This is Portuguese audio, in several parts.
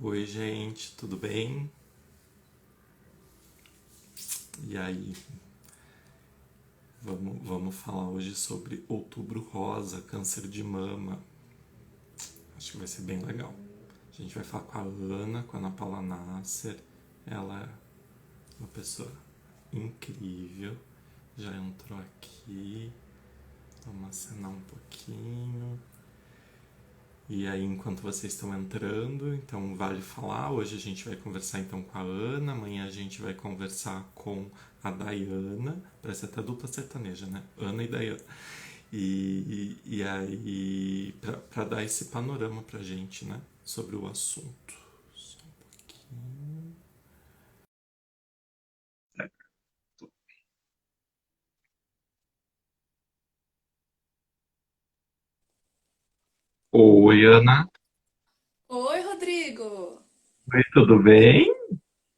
Oi, gente, tudo bem? E aí, vamos falar hoje sobre Outubro Rosa, câncer de mama. Acho que vai ser bem legal. A gente vai falar com a Ana Paula Nasser. Ela é uma pessoa incrível. Já entrou aqui. Vamos acenar um pouquinho. E aí, enquanto vocês estão entrando, então vale falar. Hoje a gente vai conversar então com a Ana, amanhã a gente vai conversar com a Dayana, parece até dupla sertaneja, né? Ana e Dayana. E aí, para dar esse panorama pra gente, né? Sobre o assunto. Só um pouquinho. Oi, Ana. Oi, Rodrigo. Oi, tudo bem?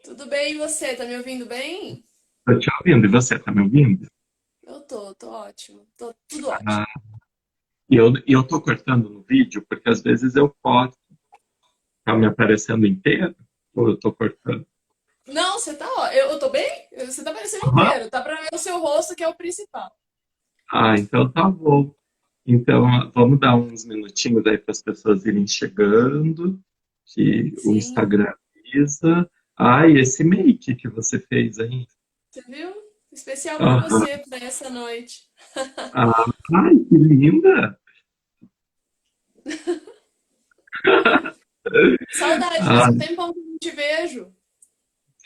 Tudo bem e você? Tá me ouvindo bem? Tô te ouvindo. E você, tá me ouvindo? Eu tô ótimo. Tô tudo ótimo. Ah, e eu tô cortando no vídeo porque às vezes eu corto. Tá me aparecendo inteiro? Ou eu tô cortando? Não, você tá ó. Eu tô bem? Você tá parecendo Aham. inteiro. Tá pra ver o seu rosto, que é o principal. Ah, então tá bom. Então, vamos dar uns minutinhos aí para as pessoas irem chegando, que o Sim. Instagram avisa. Ah, e esse make que você fez aí? Você viu? Especial pra Aham. você, pra essa noite. Ah, ai, que linda! Saudade, faz Ah, um tempão que eu não te vejo.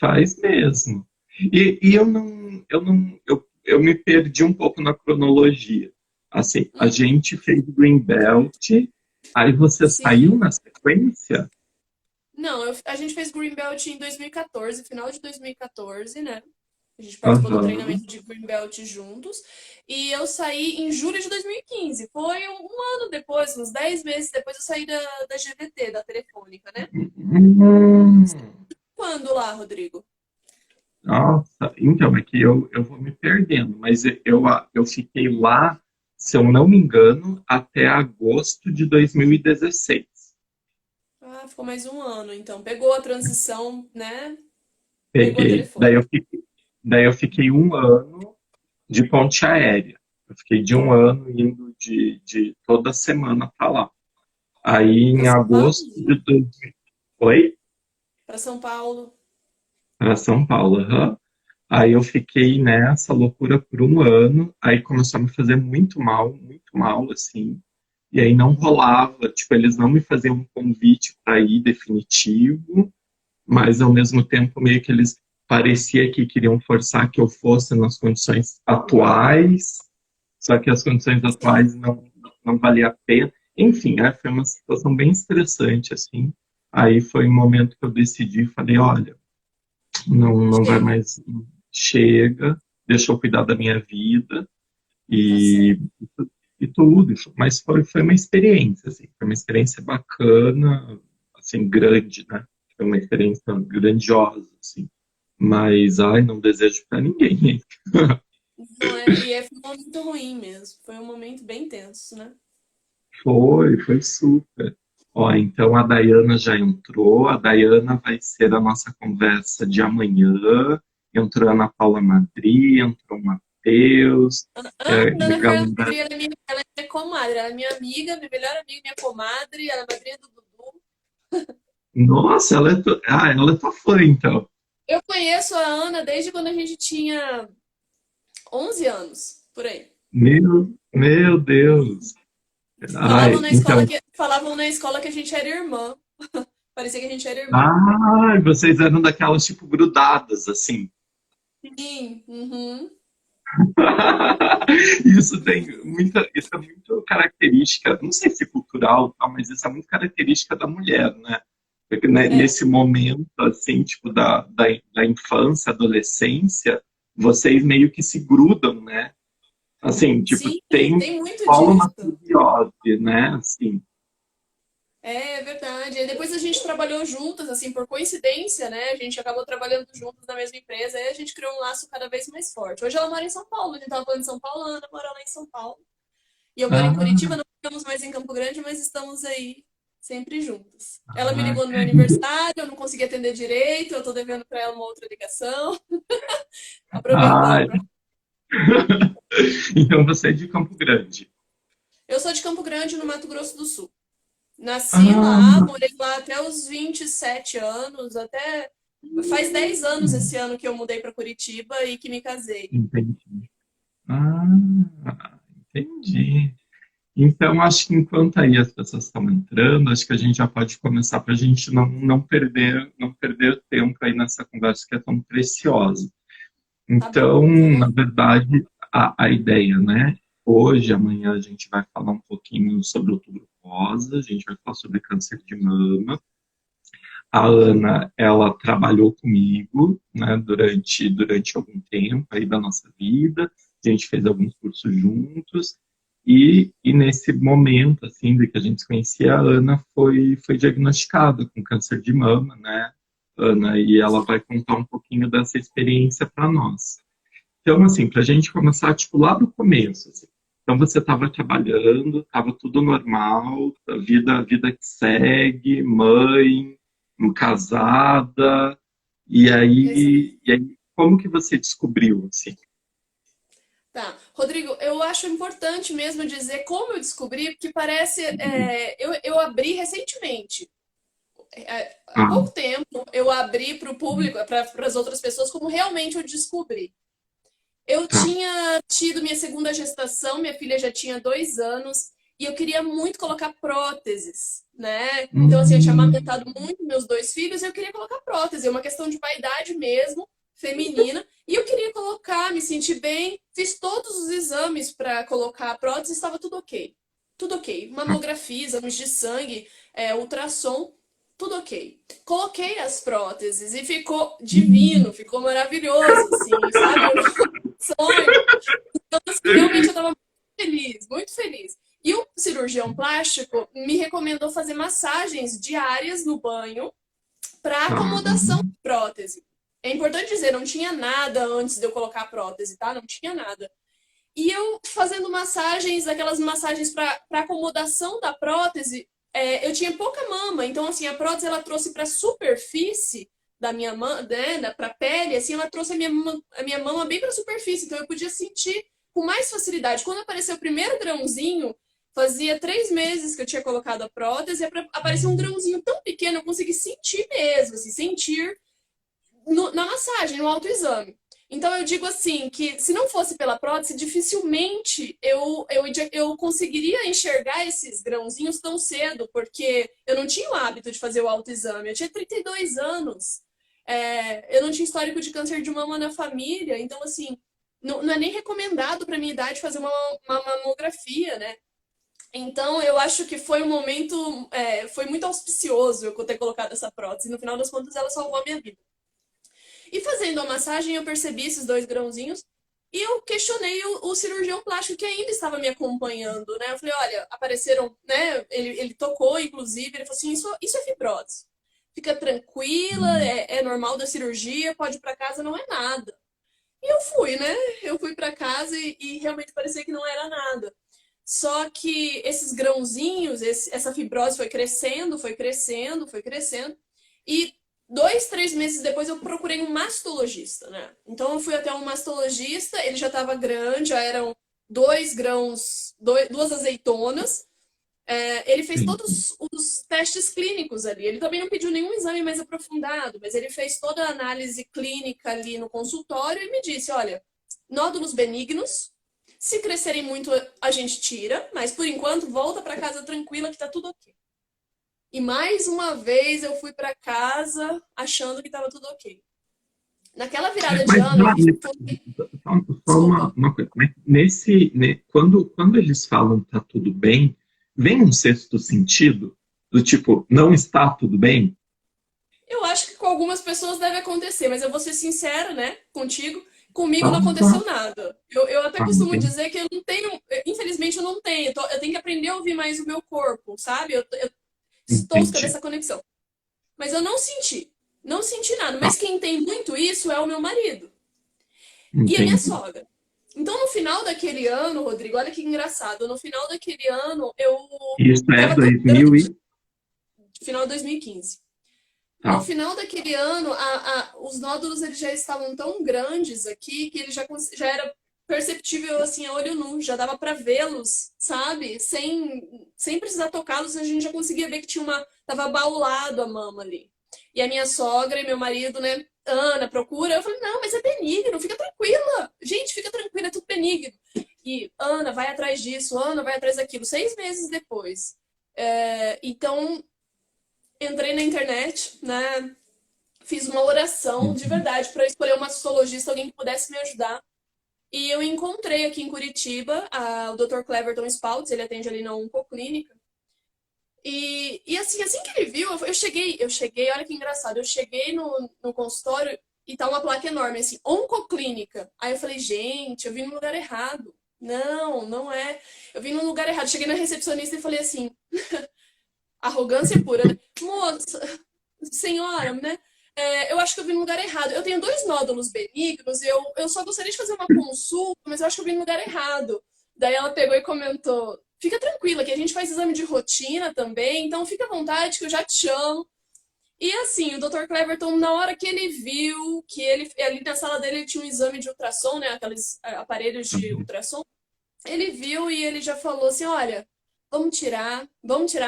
faz mesmo. E eu me perdi um pouco na cronologia. Assim, a Hum, gente fez Greenbelt, aí você saiu sim. na sequência? Não, a gente fez Greenbelt em 2014, final de 2014, né? A gente participou do Aham. treinamento de Greenbelt juntos. E eu saí em julho de 2015. Foi um ano depois, uns 10 meses depois, eu saí da GVT, da Telefônica, né? Hum, Quando lá, Rodrigo? nossa, então é que eu vou me perdendo, mas eu fiquei lá, se eu não me engano, até agosto de 2016. Ah, ficou mais um ano, então. Pegou a transição, né? Pegou a Peguei. telefone. Daí eu fiquei um ano de ponte aérea. Eu fiquei de um ano indo de toda semana para lá. Aí Pra em São Paulo? agosto de 2000, foi Pra São Paulo. para São Paulo. Aham. Aí eu fiquei nessa loucura por um ano, aí começou a me fazer muito mal, assim. E aí não rolava, tipo, eles não me faziam um convite para ir definitivo, mas ao mesmo tempo meio que eles parecia que queriam forçar que eu fosse nas condições atuais, só que as condições atuais Sim. não valia a pena. Enfim, foi uma situação bem estressante, assim. Aí foi um momento que eu decidi, falei, olha, não vai Chega. mais, chega, deixa eu cuidar da minha vida Tá e, certo. e tudo. Mas foi uma experiência, assim, foi uma experiência bacana, assim, grande, né? Foi uma experiência grandiosa, assim. Mas, ai, não desejo para ninguém. Não é, foi um momento ruim mesmo. Foi um momento bem tenso, né? Foi super. Ó, então a Dayana já entrou, a Dayana vai ser a nossa conversa de amanhã. Entrou a Ana Paula Madri, entrou o Matheus, Ana Carla galera. Madri, ela é minha comadre, ela é minha amiga, minha melhor amiga, minha comadre, ela é madrinha do Dudu. Nossa, ela é tua fã, então. Eu conheço a Ana desde quando a gente tinha 11 anos, por aí. Meu Deus. Ai, então, Falavam na escola que a gente era irmã. Parecia que a gente era irmã. vocês eram daquelas, tipo, grudadas, assim. Sim, uhum. Isso é muito característica, não sei se cultural, tá, mas isso é muito característica da mulher, né? Porque né, É. nesse momento, assim, tipo, da infância, adolescência, vocês meio que se grudam, né? Assim, tipo, Sim, tem tem muito rola uma disso. simbiose, né? Assim, É verdade. E depois a gente trabalhou juntas, assim, por coincidência, né? A gente acabou trabalhando juntas na mesma empresa, aí a gente criou um laço cada vez mais forte. Hoje ela mora em São Paulo, a gente tava falando de São Paulo, a Ana mora lá em São Paulo. E eu moro em ah, Curitiba, não estamos mais em Campo Grande, mas estamos aí Sempre juntas. Ela me Ah, ligou no meu aniversário, eu não consegui atender direito, eu tô devendo para ela uma outra ligação. Aproveitando ah, para. então você é de Campo Grande. Eu sou de Campo Grande, no Mato Grosso do Sul. Nasci lá, Ah, morei lá até os 27 anos, até faz 10 anos esse ano que eu mudei para Curitiba e que me casei. entendi. Ah, entendi. Então, acho que enquanto aí as pessoas estão entrando, acho que a gente já pode começar para a gente não perder tempo aí nessa conversa que é tão preciosa. Tá bom, Então, na vamos. verdade, a ideia, né? Hoje, amanhã, a gente vai falar um pouquinho sobre o Outubro Rosa, a gente vai falar sobre câncer de mama. A Ana, ela trabalhou comigo, né, durante algum tempo aí da nossa vida, a gente fez alguns cursos juntos, e nesse momento, assim, de que a gente se conhecia, a Ana foi diagnosticada com câncer de mama, né, Ana, e ela vai contar um pouquinho dessa experiência para nós. Então, assim, para a gente começar, tipo, lá do começo, assim. Então, você estava trabalhando, estava tudo normal, a vida que segue, mãe, casada, e aí, como que você descobriu, assim? Tá. Rodrigo, eu acho importante mesmo dizer como eu descobri, porque parece. Eu abri recentemente. Há Ah, pouco tempo eu abri para o público, para as outras pessoas, como realmente eu descobri. Eu tá. tinha tido minha segunda gestação, minha filha já tinha 2 anos, e eu queria muito colocar próteses, né? Então, assim, eu tinha Hum, amamentado muito meus 2 filhos e eu queria colocar prótese, é uma questão de vaidade mesmo, feminina, e eu queria colocar, me sentir bem, fiz todos os exames para colocar a prótese, estava tudo ok. Tudo ok. tá. Mamografia, exames de sangue, ultrassom, tudo ok. Coloquei as próteses e ficou divino, ficou maravilhoso, assim, sabe? Sonho. Então, assim, realmente eu estava muito feliz, muito feliz. E o cirurgião plástico me recomendou fazer massagens diárias no banho para Tá. acomodação de prótese. É importante dizer, não tinha nada antes de eu colocar a prótese, tá? Não tinha nada. E eu fazendo massagens, aquelas massagens para acomodação da prótese, eu tinha pouca mama, então assim, a prótese ela trouxe para a superfície da minha mama, né, para a pele, assim, ela trouxe a minha mama bem para a superfície, então eu podia sentir com mais facilidade. Quando apareceu o primeiro grãozinho, fazia 3 meses que eu tinha colocado a prótese, e apareceu um grãozinho tão pequeno, eu consegui sentir mesmo, assim, sentir na massagem, no autoexame. Então eu digo assim, que se não fosse pela prótese, dificilmente eu conseguiria enxergar esses grãozinhos tão cedo, porque eu não tinha o hábito de fazer o autoexame. Eu tinha 32 anos, eu não tinha histórico de câncer de mama na família, então assim, não é nem recomendado para minha idade fazer uma mamografia, né? Então eu acho que foi um momento, foi muito auspicioso eu ter colocado essa prótese. No final das contas, ela salvou a minha vida. E fazendo a massagem, eu percebi esses 2 grãozinhos e eu questionei o cirurgião plástico que ainda estava me acompanhando, né? Eu falei, olha, apareceram, né? Ele tocou, inclusive, ele falou assim, isso é fibrose. Fica tranquila, é normal da cirurgia, pode ir para casa, não é nada. E eu fui, né? Eu fui para casa e realmente parecia que não era nada. Só que esses grãozinhos, essa fibrose foi crescendo, foi crescendo, foi crescendo. E 2, 3 meses depois eu procurei um mastologista, né? Então eu fui até um mastologista, ele já estava grande, já eram 2 grãos, 2 azeitonas. Ele fez Sim. todos os testes clínicos ali. Ele também não pediu nenhum exame mais aprofundado, mas ele fez toda a análise clínica ali no consultório e me disse: olha, nódulos benignos, se crescerem muito a gente tira, mas por enquanto volta para casa tranquila que tá tudo ok. E mais uma vez eu fui para casa achando que estava tudo ok. Naquela virada de Mas, ano, eu fiz. só uma, Desculpa. uma coisa, né? Quando eles falam tá tudo bem, vem um sexto sentido, do tipo, não está tudo bem? Eu acho que com algumas pessoas deve acontecer, mas eu vou ser sincera, né, contigo. Comigo Tá, não tá, aconteceu nada. Eu até tá, costumo bem. dizer que eu não tenho, infelizmente eu não tenho. Eu tenho que aprender a ouvir mais o meu corpo, sabe? Eu estou buscando Entendi. essa conexão. Mas eu não senti. Não senti nada. Tá, Mas quem tem muito isso é o meu marido e a minha entendi. sogra. Então, no final daquele ano, Rodrigo, olha que engraçado. No final daquele ano, eu Isso é tava tão 2000 e grande. final de 2015. No Tá. final daquele ano, os nódulos eles já estavam tão grandes aqui que ele já era perceptível assim a olho nu, já dava para vê-los, sabe? Sem precisar tocá-los, a gente já conseguia ver que tava abaulado a mama ali. E a minha sogra e meu marido, né, Ana, procura. Eu falei, não, mas é benigno, fica tranquila. Gente, fica tranquila, é tudo benigno. E Ana, vai atrás disso, Ana, vai atrás daquilo. 6 meses depois. Então, entrei na internet, né? Fiz uma oração de Uhum. verdade para escolher uma cistologista, alguém que pudesse me ajudar. E eu encontrei aqui em Curitiba o Dr. Cleverton Spaltz, ele atende ali na Oncoclínica. E assim que ele viu, eu cheguei, olha que engraçado, eu cheguei no consultório e tá uma placa enorme, assim, Oncoclínica. Aí eu falei, gente, eu vim no lugar errado. Não, não é. Eu vim no lugar errado. Cheguei na recepcionista e falei assim, arrogância pura, né? Moça, senhora, né? Eu acho que eu vim no lugar errado. Eu tenho 2 nódulos benignos, eu só gostaria de fazer uma consulta, mas eu acho que eu vim no lugar errado. Daí ela pegou e comentou: fica tranquila, que a gente faz exame de rotina também, então fica à vontade que eu já te chamo. E assim, o Dr. Cleverton, na hora que ele viu que ele ali na sala dele ele tinha um exame de ultrassom, né? Aqueles aparelhos de Uhum. ultrassom. Ele viu e ele já falou assim: olha, vamos tirar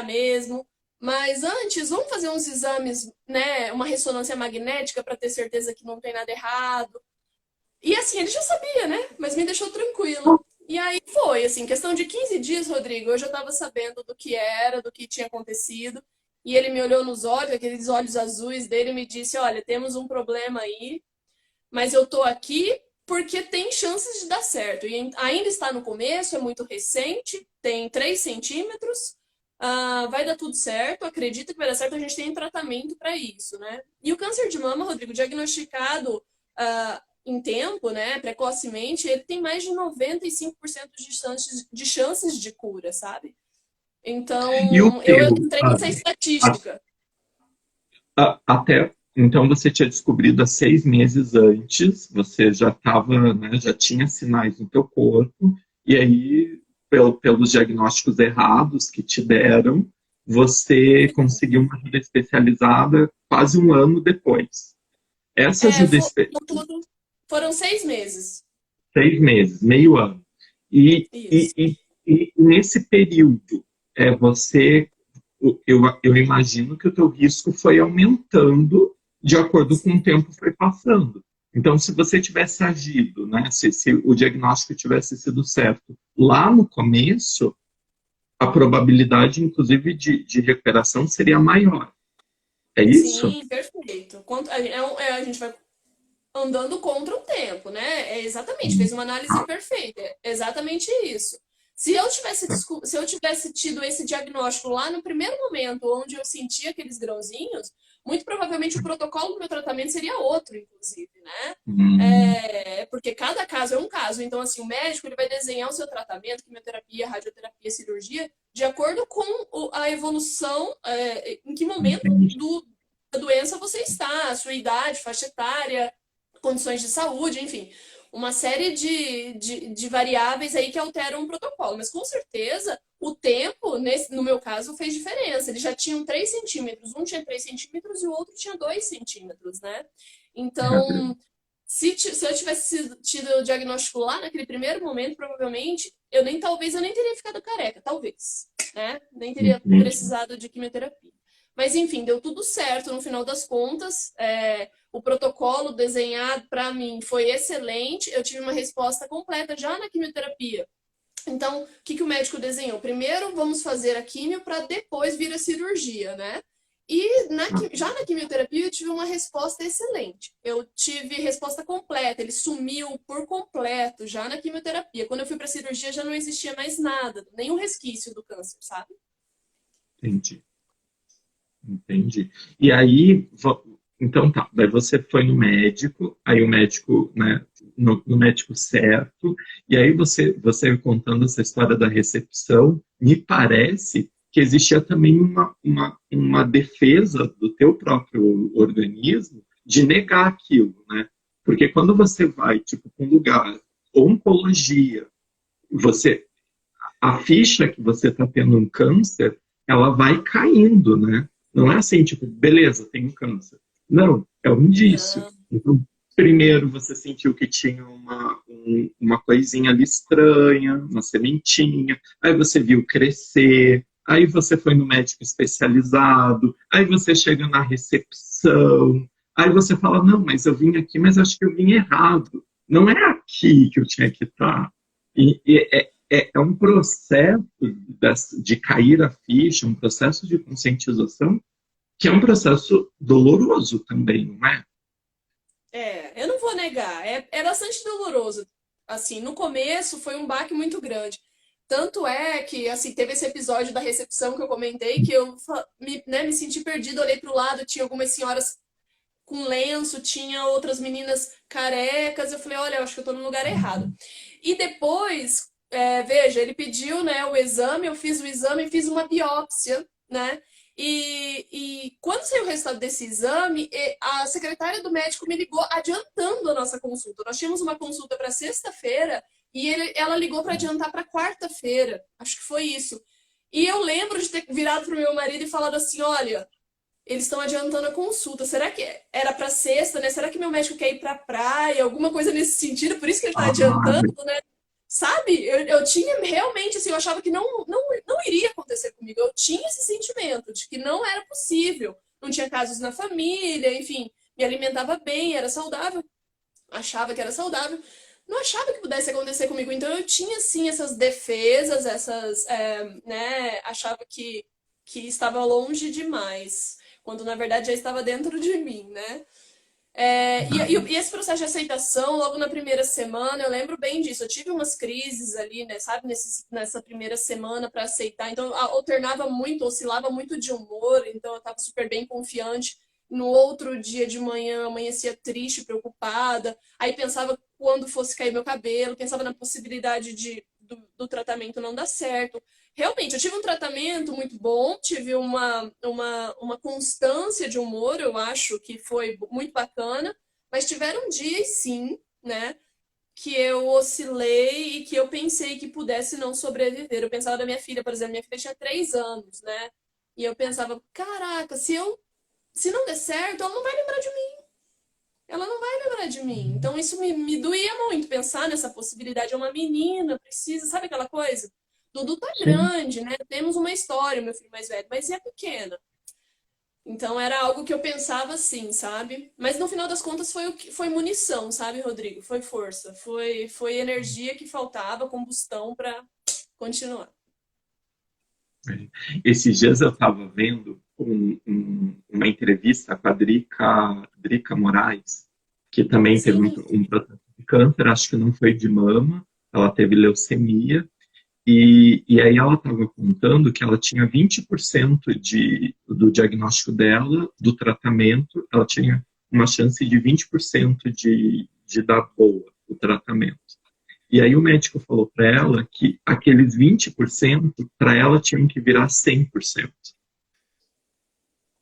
mesmo. Mas antes, vamos fazer uns exames, né? Uma ressonância magnética para ter certeza que não tem nada errado. E assim, ele já sabia, né? Mas me deixou tranquila. E aí foi, assim, questão de 15 dias, Rodrigo, eu já estava sabendo do que era, do que tinha acontecido. E ele me olhou nos olhos, aqueles olhos azuis dele, e me disse: olha, temos um problema aí, mas eu tô aqui porque tem chances de dar certo. E ainda está no começo, é muito recente, tem 3 centímetros, vai dar tudo certo, acredita que vai dar certo, a gente tem tratamento para isso, né? E o câncer de mama, Rodrigo, diagnosticado em tempo, né, precocemente, ele tem mais de 95% de chances de cura, sabe? E o Então, eu teu, entrei nessa a- estatística. até então você tinha descobrido há 6 meses antes, você já estava, né, já tinha sinais no teu corpo, e aí, pelos diagnósticos errados que te deram, você conseguiu uma ajuda especializada quase um ano depois. Essa É, ajuda fo- no tudo, foram 6 meses. 6 meses, meio ano. E, e, Isso. e, e nesse período, você, eu imagino que o teu risco foi aumentando de acordo com o tempo foi passando. Então, se você tivesse agido, né, se o diagnóstico tivesse sido certo lá no começo, a probabilidade, inclusive, de recuperação seria maior. É isso? Sim, perfeito. A gente vai andando contra o tempo, né? Exatamente, fez uma análise perfeita. É exatamente isso. Se eu tivesse tido esse diagnóstico lá no primeiro momento, onde eu sentia aqueles grãozinhos, muito provavelmente o protocolo do meu tratamento seria outro, inclusive, né? Hum, Porque cada caso é um caso. Então, assim, o médico ele vai desenhar o seu tratamento, quimioterapia, radioterapia, cirurgia, de acordo com a evolução, em que momento entendi. da doença você está, a sua idade, faixa etária, condições de saúde, enfim, uma série de variáveis aí que alteram o protocolo. Mas com certeza o tempo, no meu caso, fez diferença. Eles já tinham 3 centímetros, um tinha 3 centímetros e o outro tinha 2 centímetros, né? Então, se eu tivesse tido o diagnóstico lá naquele primeiro momento, provavelmente, talvez eu nem teria ficado careca, talvez, né? Nem teria Entendi. precisado de quimioterapia. Mas enfim, deu tudo certo no final das contas. O protocolo desenhado para mim foi excelente. Eu tive uma resposta completa já na quimioterapia. Então, o que o médico desenhou? Primeiro, vamos fazer a quimio para depois vir a cirurgia, né? E já na quimioterapia eu tive uma resposta excelente. Eu tive resposta completa, ele sumiu por completo já na quimioterapia. Quando eu fui para a cirurgia já não existia mais nada, nenhum resquício do câncer, sabe? Entendi. Entendi. E aí, então tá, daí você foi no médico, aí o médico, né, no médico certo, e aí você contando essa história da recepção, me parece que existia também uma defesa do teu próprio organismo de negar aquilo, né? Porque quando você vai, tipo, para um lugar, oncologia, você, a ficha que você está tendo um câncer, ela vai caindo, né? Não é assim, tipo, beleza, tenho câncer. Não, é um indício. Não. Então, primeiro você sentiu que tinha uma coisinha ali estranha, uma sementinha, aí você viu crescer, aí você foi no médico especializado, aí você chega na recepção, aí você fala, não, mas eu vim aqui, mas acho que eu vim errado. Não é aqui que eu tinha que estar. É um processo de cair a ficha, um processo de conscientização, que é um processo doloroso também, não é? É, eu não vou negar, é bastante doloroso. Assim, no começo foi um baque muito grande. Tanto é que, assim, teve esse episódio da recepção que eu comentei, que eu me senti perdida, olhei para o lado, tinha algumas senhoras com lenço, tinha outras meninas carecas, eu falei, olha, eu acho que eu tô no lugar errado. E depois, veja, ele pediu, né, o exame, eu fiz o exame e fiz uma biópsia, né? E quando saiu o resultado desse exame, a secretária do médico me ligou adiantando a nossa consulta. Nós tínhamos uma consulta para sexta-feira e ela ligou para adiantar para quarta-feira. Acho que foi isso. E eu lembro de ter virado para o meu marido e falado assim: olha, eles estão adiantando a consulta. Será que era para sexta, né? Será que meu médico quer ir para praia? Alguma coisa nesse sentido, por isso que ele está Ah, adiantando, né? Sabe? Eu tinha realmente, assim, eu achava que não iria acontecer comigo. Eu tinha esse sentimento de que não era possível. Não tinha casos na família, enfim, me alimentava bem, era saudável, achava que era saudável. Não achava que pudesse acontecer comigo. Então eu tinha, sim, essas defesas, né? Achava que estava longe demais, quando na verdade já estava dentro de mim, né? E esse processo de aceitação, logo na primeira semana, eu lembro bem disso. Eu tive umas crises ali, né, sabe, nessa primeira semana para aceitar. Então, eu alternava muito, oscilava muito de humor, então eu estava super bem confiante. No outro dia de manhã, eu amanhecia triste, preocupada. Aí pensava quando fosse cair meu cabelo, pensava na possibilidade do tratamento não dar certo. Realmente, eu tive um tratamento muito bom, tive uma constância de humor, eu acho que foi muito bacana, mas tiveram dias, sim, né, que eu oscilei e que eu pensei que pudesse não sobreviver. Eu pensava da minha filha, por exemplo, minha filha tinha 3 anos, né, e eu pensava, caraca, se não der certo, ela não vai lembrar de mim. Ela não vai lembrar de mim. Então isso me doía muito pensar nessa possibilidade. É uma menina, precisa, sabe aquela coisa? Dudu tá sim. grande, né? Temos uma história, meu filho mais velho, mas e a pequena? Então era algo que eu pensava assim, sabe? Mas no final das contas foi foi munição, sabe, Rodrigo? Foi força, foi energia que faltava, combustão para continuar. Esses dias eu estava vendo uma entrevista com a Drica Moraes, que também teve Sim, um processo de câncer, acho que não foi de mama, ela teve leucemia, e aí ela estava contando que ela tinha 20% do diagnóstico dela, do tratamento, ela tinha uma chance de 20% de dar boa o tratamento. E aí o médico falou para ela que aqueles 20% para ela tinham que virar 100%.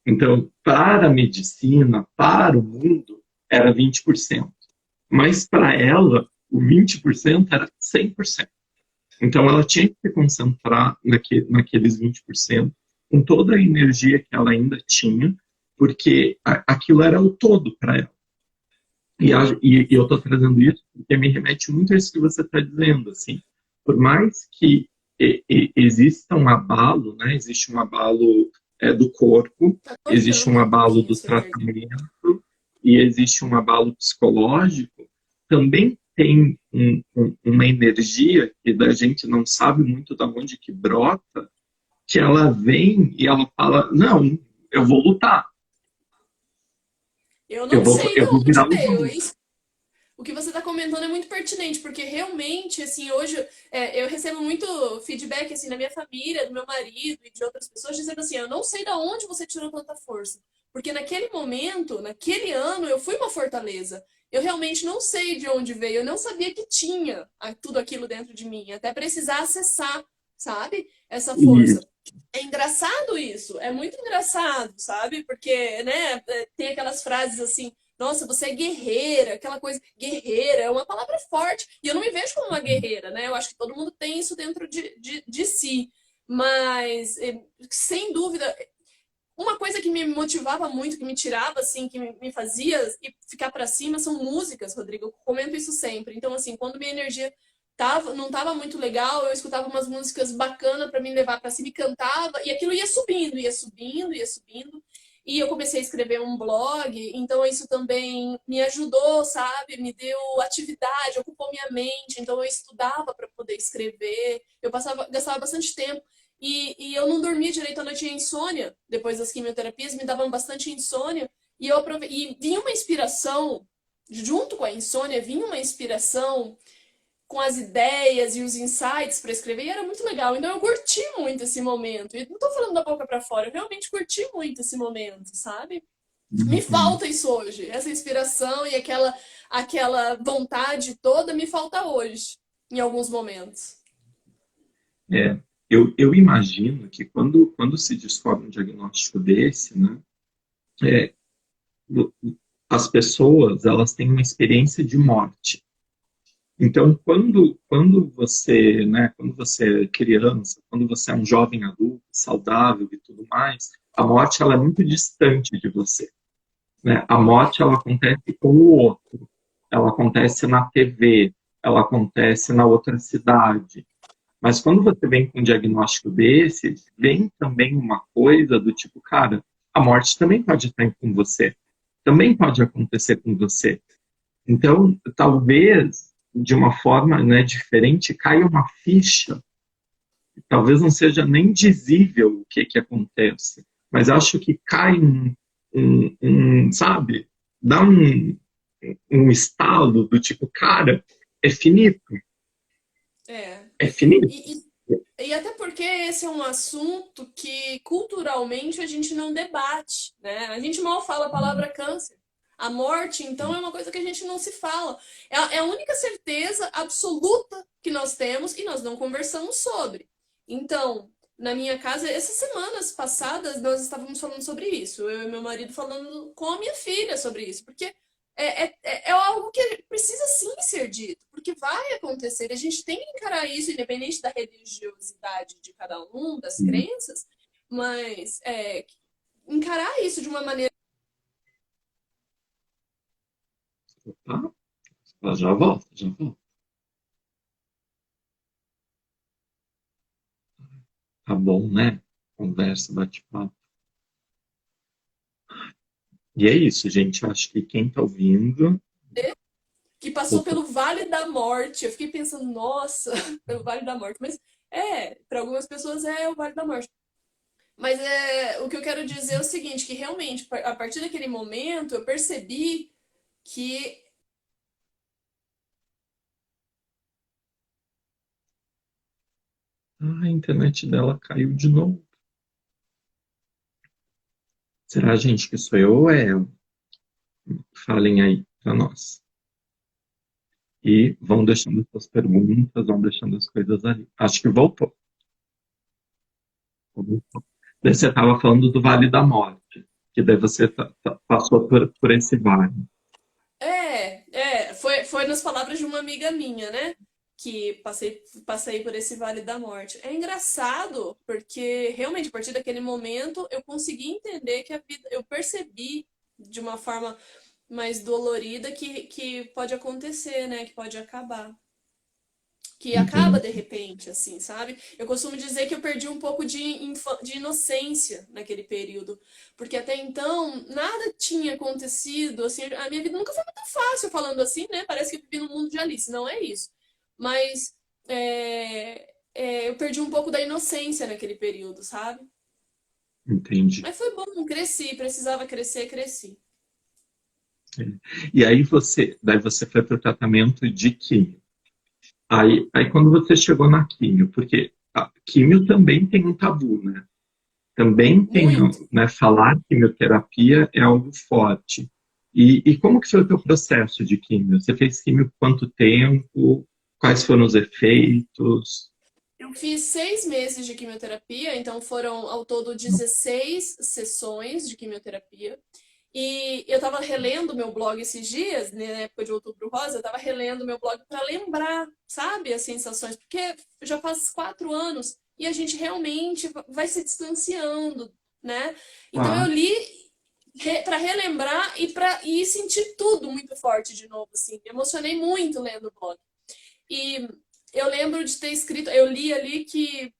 Então, para a medicina, para o mundo, era 20%. Mas para ela, o 20% era 100%. Então, ela tinha que se concentrar naqueles 20%, com toda a energia que ela ainda tinha, porque aquilo era o todo para ela. E eu estou trazendo isso porque me remete muito a isso que você está dizendo. Assim, por mais que exista um abalo, né, existe um abalo do corpo, tá existe cortando um um abalo pouquinho do sua internet. tratamento e existe um abalo psicológico, também tem uma energia que da gente não sabe muito de onde que brota, que ela vem e ela fala, não, eu vou lutar, Eu não sei de eu vou onde virar o veio, jogo. hein? O que você está comentando é muito pertinente, porque realmente, assim, hoje eu recebo muito feedback, assim, da minha família, do meu marido e de outras pessoas, dizendo assim, eu não sei de onde você tirou tanta força. Porque naquele momento, naquele ano, eu fui uma fortaleza. Eu realmente não sei de onde veio, eu não sabia que tinha tudo aquilo dentro de mim, até precisar acessar, sabe? Essa E, força. É engraçado isso, é muito engraçado, sabe? Porque, né, tem aquelas frases assim, nossa, você é guerreira, aquela coisa. Guerreira é uma palavra forte. E eu não me vejo como uma guerreira, né? Eu acho que todo mundo tem isso dentro de si. Mas, sem dúvida, uma coisa que me motivava muito, que me tirava, assim, que me fazia ficar para cima são músicas, Rodrigo. Eu comento isso sempre. Então, assim, quando minha energia não tava muito legal, eu escutava umas músicas bacanas para me levar para cima e cantava, e aquilo ia subindo, ia subindo, ia subindo. E eu comecei a escrever um blog, então isso também me ajudou, sabe? Me deu atividade, ocupou minha mente. Então eu estudava para poder escrever, gastava bastante tempo. E eu não dormia direito à noite, tinha insônia. Depois das quimioterapias, me davam bastante insônia. E vinha uma inspiração, junto com a insônia, vinha uma inspiração com as ideias e os insights para escrever, e era muito legal. Então eu curti muito esse momento. E não tô falando da boca para fora, eu realmente curti muito esse momento, sabe? Me Uhum. falta isso hoje. Essa inspiração e aquela vontade toda me falta hoje, em alguns momentos. É, eu imagino que quando se descobre um diagnóstico desse, né, é, as pessoas elas têm uma experiência de morte. Então, quando você é criança, quando você é um jovem adulto, saudável e tudo mais, a morte ela é muito distante de você, né? A morte ela acontece com o outro, ela acontece na TV, ela acontece na outra cidade. Mas quando você vem com um diagnóstico desse, vem também uma coisa do tipo, cara, a morte também pode estar com você, também pode acontecer com você. Então, talvez, de uma forma, né, diferente, caia uma ficha. Talvez não seja nem dizível o que acontece, mas acho que cai sabe? Dá um estalo do tipo, cara, é finito, É. é finito. E até porque esse é um assunto que culturalmente a gente não debate, né? A gente mal fala a palavra câncer. A morte, então, é uma coisa que a gente não se fala. É a única certeza absoluta que nós temos e nós não conversamos sobre. Então, na minha casa, essas semanas passadas, nós estávamos falando sobre isso. Eu e meu marido falando com a minha filha sobre isso. Porque é algo que precisa sim ser dito, porque vai acontecer. A gente tem que encarar isso, independente da religiosidade de cada um, das crenças, mas encarar isso de uma maneira. Tá? Já volta, já volta. Tá bom, né? Conversa, bate-papo. E é isso, gente. Eu acho que quem tá ouvindo. Que passou pelo Vale da Morte. Eu fiquei pensando, nossa, pelo Vale da Morte. Mas para algumas pessoas é o Vale da Morte. Mas o que eu quero dizer é o seguinte, que realmente, a partir daquele momento, eu percebi que A internet dela caiu de novo. Será, gente, que sou eu ou é ela? Falem aí para nós. E vão deixando suas perguntas, vão deixando as coisas ali. Acho que voltou. Voltou. Daí você estava falando do Vale da Morte, que daí você passou por esse vale. foi nas palavras de uma amiga minha, né? Que passei por esse Vale da Morte. É engraçado, porque realmente, a partir daquele momento, eu consegui entender que a vida, eu percebi de uma forma mais dolorida que pode acontecer, né? Que pode acabar. Que acaba Entendi. de repente, assim, sabe? Eu costumo dizer que eu perdi um pouco de inocência naquele período, porque até então nada tinha acontecido, assim, a minha vida nunca foi muito fácil falando assim, né? Parece que eu vivi no mundo de Alice, não é isso. Mas eu perdi um pouco da inocência naquele período, sabe? Entendi. Mas foi bom, cresci, precisava crescer, cresci. E aí daí você foi para o tratamento de químio. Aí quando você chegou na químio, porque a químio também tem um tabu, né? Também tem, Muito. né, falar quimioterapia é algo forte. E como que foi o teu processo de químio? Você fez químio por quanto tempo? Quais foram os efeitos? Eu fiz 6 meses de quimioterapia, então foram ao todo 16 sessões de quimioterapia. E eu estava relendo meu blog esses dias, né, na época de Outubro Rosa, eu estava relendo meu blog para lembrar, sabe, as sensações, porque já faz 4 anos e a gente realmente vai se distanciando né? Então eu Claro. li para relembrar e sentir tudo muito forte de novo, assim. Me emocionei muito lendo o blog. E eu lembro de ter escrito, eu li ali que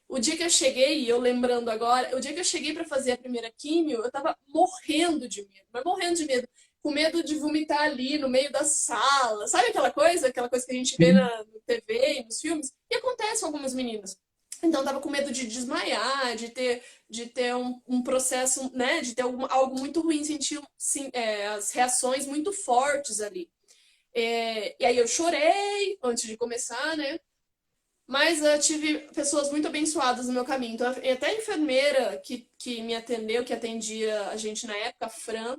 o dia que eu cheguei, eu lembrando agora, o dia que eu cheguei para fazer a primeira químio, eu tava morrendo de medo, mas morrendo de medo, com medo de vomitar ali no meio da sala. Sabe aquela coisa que a gente vê Sim. na no TV e nos filmes? E acontece com algumas meninas. Então, eu tava com medo de desmaiar, de ter um processo, né? De ter algo muito ruim, sentir sim, as reações muito fortes ali. E aí eu chorei antes de começar, né? Mas eu tive pessoas muito abençoadas no meu caminho. Então, até a enfermeira que me atendeu, que atendia a gente na época, a Fran,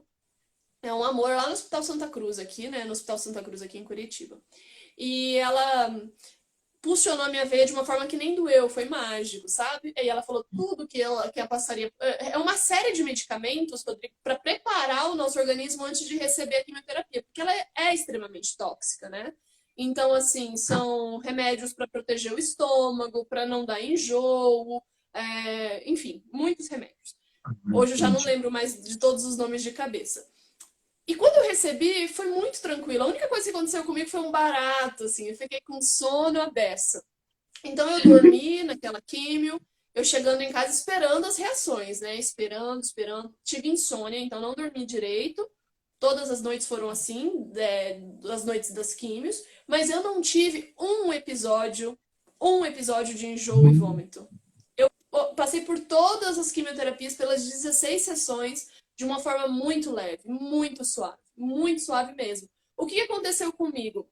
é um amor lá no Hospital Santa Cruz, aqui, né? No Hospital Santa Cruz, aqui em Curitiba. E ela pulsionou a minha veia de uma forma que nem doeu, foi mágico, sabe? E ela falou tudo que ela passaria. É uma série de medicamentos, Rodrigo, para preparar o nosso organismo antes de receber a quimioterapia, porque ela é extremamente tóxica, né? Então, assim, são remédios para proteger o estômago, para não dar enjoo, enfim, muitos remédios. Hoje eu já não Entendi. lembro mais de todos os nomes de cabeça. E quando eu recebi, foi muito tranquilo. A única coisa que aconteceu comigo foi um barato, assim. Eu fiquei com sono à beça. Então eu dormi naquela químio, eu chegando em casa esperando as reações, né? Esperando, esperando. Tive insônia, então não dormi direito. Todas as noites foram assim, das noites das químios, mas eu não tive um episódio de enjoo e Hum. vômito. Eu passei por todas as quimioterapias, pelas 16 sessões, de uma forma muito leve, muito suave mesmo. O que aconteceu comigo?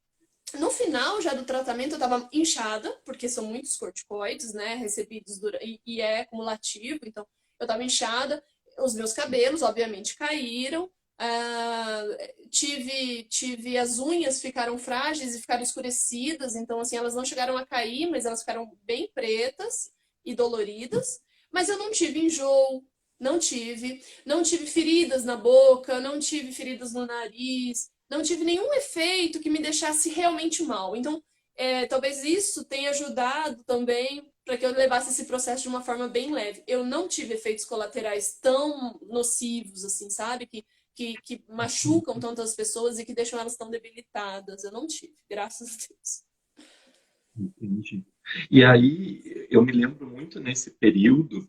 No final já do tratamento eu estava inchada, porque são muitos corticoides, né, recebidos e é cumulativo, então eu estava inchada, os meus cabelos obviamente caíram, ah, tive as unhas ficaram frágeis e ficaram escurecidas, então assim, elas não chegaram a cair, mas elas ficaram bem pretas e doloridas, mas eu não tive enjoo, não tive feridas na boca, não tive feridas no nariz, não tive nenhum efeito que me deixasse realmente mal. Então, talvez isso tenha ajudado também para que eu levasse esse processo de uma forma bem leve. Eu não tive efeitos colaterais tão nocivos, assim, sabe? Que machucam tantas pessoas e que deixam elas tão debilitadas. Eu não tive, graças a Deus. Entendi. E aí eu me lembro muito nesse período,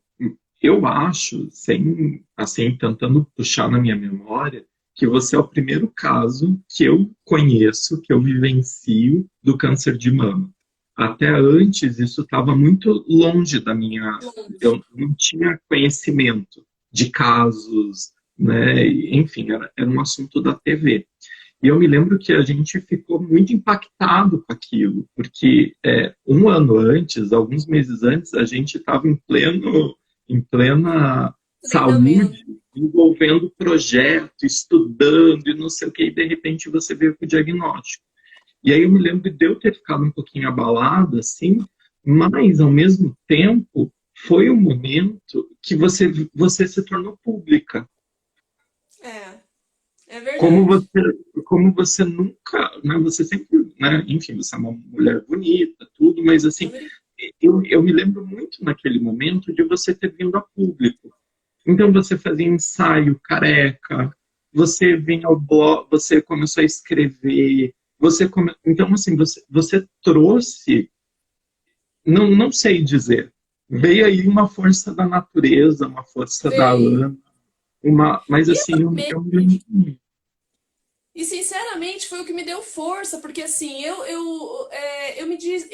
eu acho, sem assim tentando puxar na minha memória, que você é o primeiro caso que eu conheço, que eu vivencio do câncer de mama. Até antes isso estava muito longe da minha, Longe. eu não tinha conhecimento de casos, né? Enfim, era um assunto da TV. E eu me lembro que a gente ficou muito impactado com aquilo, porque um ano antes, alguns meses antes, a gente estava em plena Treinamento. saúde, envolvendo projeto, estudando e não sei o que, e de repente você veio com o diagnóstico. E aí eu me lembro de eu ter ficado um pouquinho abalado, assim, mas ao mesmo tempo foi o momento que você se tornou pública, É, é como verdade. você, como você nunca, né, você sempre, né, enfim, você é uma mulher bonita, tudo, mas assim, eu me lembro muito naquele momento de você ter vindo a público. Então você fazia ensaio careca, você vinha ao blog, você começou a escrever, então assim, você trouxe, não sei dizer, veio aí uma força da natureza, uma força da Veio. Ana, mas E assim, eu me lembro muito. E sinceramente foi o que me deu força, porque assim, eu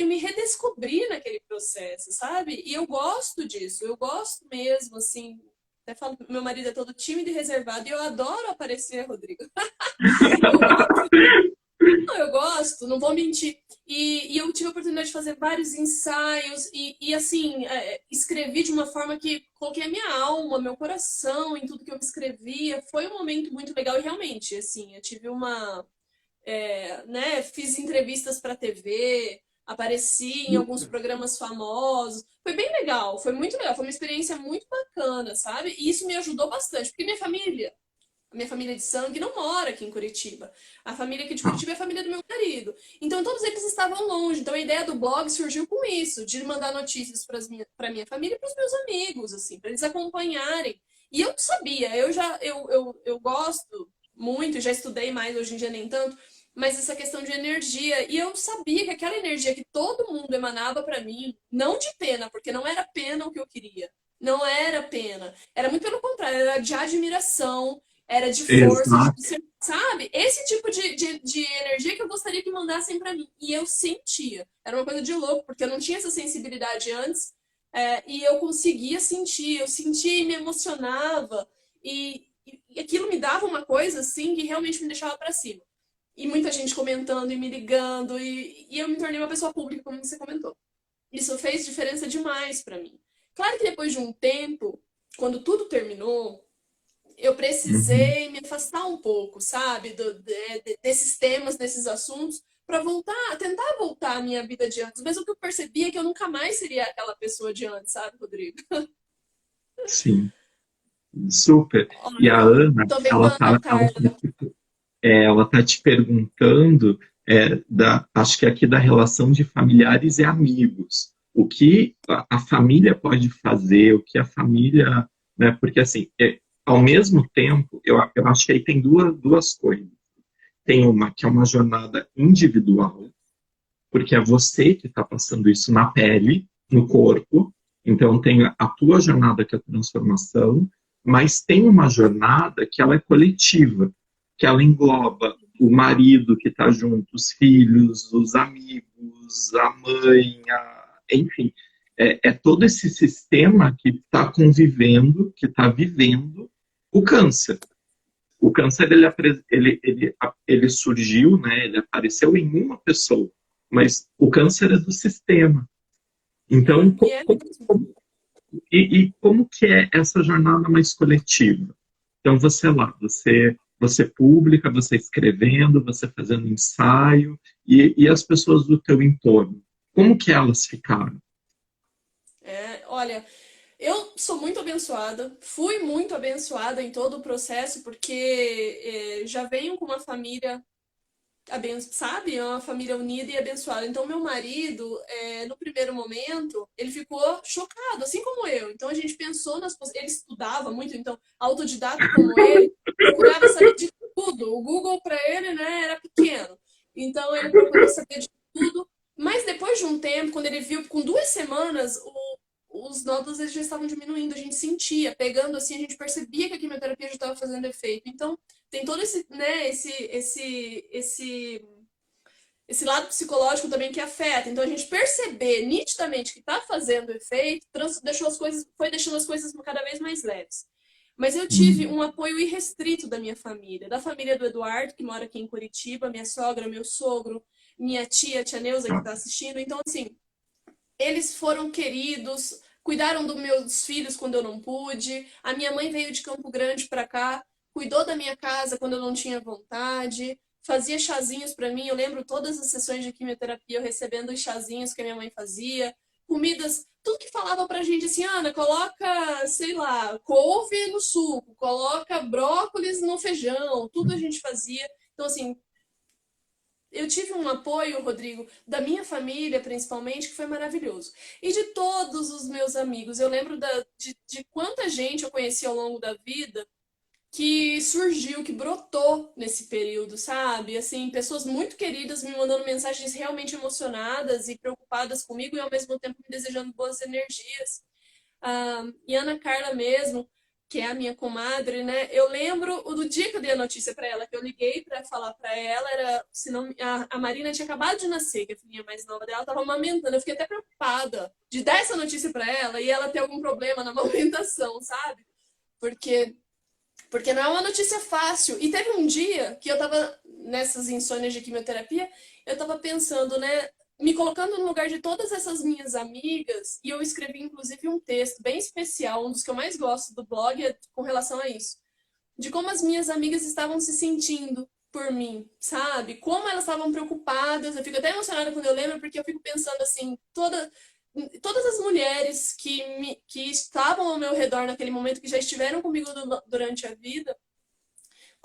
me redescobri naquele processo, sabe? E eu gosto disso, eu gosto mesmo, assim. Até falo, meu marido é todo tímido e reservado, e eu adoro aparecer, Rodrigo. Eu gosto não, eu gosto, não vou mentir. E eu tive a oportunidade de fazer vários ensaios assim, escrevi de uma forma que coloquei a minha alma, meu coração em tudo que eu escrevia. Foi um momento muito legal e realmente, assim, eu tive né, fiz entrevistas para TV, apareci em alguns programas famosos. Foi bem legal, foi muito legal, foi uma experiência muito bacana, sabe? E isso me ajudou bastante, porque minha família de sangue não mora aqui em Curitiba. A família aqui de Curitiba é a família do meu marido. Então todos eles estavam longe. Então a ideia do blog surgiu com isso, de mandar notícias para minha família e para os meus amigos, assim, para eles acompanharem. E eu sabia, eu gosto muito, já estudei mais, hoje em dia nem tanto, mas essa questão de energia. E eu sabia que aquela energia que todo mundo emanava para mim, não de pena, porque não era pena o que eu queria. Não era pena. Era muito pelo contrário, era de admiração, era de força, Exato. sabe? Esse tipo de energia que eu gostaria que mandassem para mim. E eu sentia. Era uma coisa de louco, porque eu não tinha essa sensibilidade antes. E eu conseguia sentir, eu sentia e me emocionava. E aquilo me dava uma coisa assim que realmente me deixava para cima. E muita gente comentando e me ligando, e eu me tornei uma pessoa pública, como você comentou. Isso fez diferença demais para mim. Claro que depois de um tempo, quando tudo terminou, eu Uhum. precisei me afastar um pouco, sabe, desses temas, desses assuntos, para voltar, tentar voltar à minha vida de antes. Mas o que eu percebi é que eu nunca mais seria aquela pessoa de antes, sabe, Rodrigo? Sim, super. E a Olha, Ana, tô vendo a Ana Carla. ela tá te perguntando acho que aqui da relação de familiares e amigos. O que a família pode fazer, o que a família, né? Porque assim, ao mesmo tempo, eu acho que aí tem duas coisas. Tem uma que é uma jornada individual, porque é você que está passando isso na pele, no corpo. Então tem a tua jornada que é a transformação, mas tem uma jornada que ela é coletiva, que ela engloba o marido que está junto, os filhos, os amigos, a mãe, enfim, é todo esse sistema que está convivendo, que está vivendo o câncer. O câncer ele surgiu, né? Ele apareceu em uma pessoa, mas o câncer é do sistema. Então, E é mesmo. e como que é essa jornada mais coletiva? Então, você lá, você publica, você escrevendo, você fazendo ensaio, e as pessoas do teu entorno, como que elas ficaram? Olha, eu sou muito abençoada, fui muito abençoada em todo o processo, porque já venho com uma família sabe? É uma família unida e abençoada. Então, meu marido, no primeiro momento, ele ficou chocado, assim como eu. Então, a gente pensou ele estudava muito, então, autodidata como ele, procurava saber de tudo. O Google, para ele, né, era pequeno. Então, ele procurou saber de tudo. Mas depois de um tempo, quando ele viu, com 2 semanas, os nódulos eles já estavam diminuindo, a gente sentia, pegando assim, a gente percebia que a quimioterapia já estava fazendo efeito. Então, tem todo esse, né, esse lado psicológico também que afeta. Então a gente perceber nitidamente que está fazendo efeito, deixou as coisas, foi deixando as coisas cada vez mais leves. Mas eu tive um apoio irrestrito da minha família, da família do Eduardo, que mora aqui em Curitiba, minha sogra, meu sogro, minha tia Neuza, que está assistindo. Então, assim, eles foram queridos, cuidaram dos meus filhos quando eu não pude. A minha mãe veio de Campo Grande para cá, cuidou da minha casa quando eu não tinha vontade, fazia chazinhos para mim. Eu lembro todas as sessões de quimioterapia eu recebendo os chazinhos que a minha mãe fazia, comidas, tudo que falava pra gente assim, Ana, coloca, sei lá, couve no suco, coloca brócolis no feijão, tudo a gente fazia. Então, assim, eu tive um apoio, Rodrigo, da minha família, principalmente, que foi maravilhoso. E de todos os meus amigos. Eu lembro de quanta gente eu conheci ao longo da vida que surgiu, que brotou nesse período, sabe? Assim, pessoas muito queridas me mandando mensagens realmente emocionadas e preocupadas comigo e ao mesmo tempo me desejando boas energias. E Ana Carla mesmo, que é a minha comadre, né? Eu lembro do dia que eu dei a notícia para ela, que eu liguei para falar para ela, era, se não, a Marina tinha acabado de nascer, que é a filhinha mais nova dela estava amamentando. Eu fiquei até preocupada de dar essa notícia para ela e ela ter algum problema na amamentação, sabe? Porque não é uma notícia fácil. E teve um dia que eu tava nessas insônias de quimioterapia, eu tava pensando, né? Me colocando no lugar de todas essas minhas amigas, e eu escrevi inclusive um texto bem especial, um dos que eu mais gosto do blog com relação a isso. De como as minhas amigas estavam se sentindo por mim, sabe? Como elas estavam preocupadas. Eu fico até emocionada quando eu lembro, porque eu fico pensando assim, todas as mulheres que estavam ao meu redor naquele momento, que já estiveram comigo durante a vida,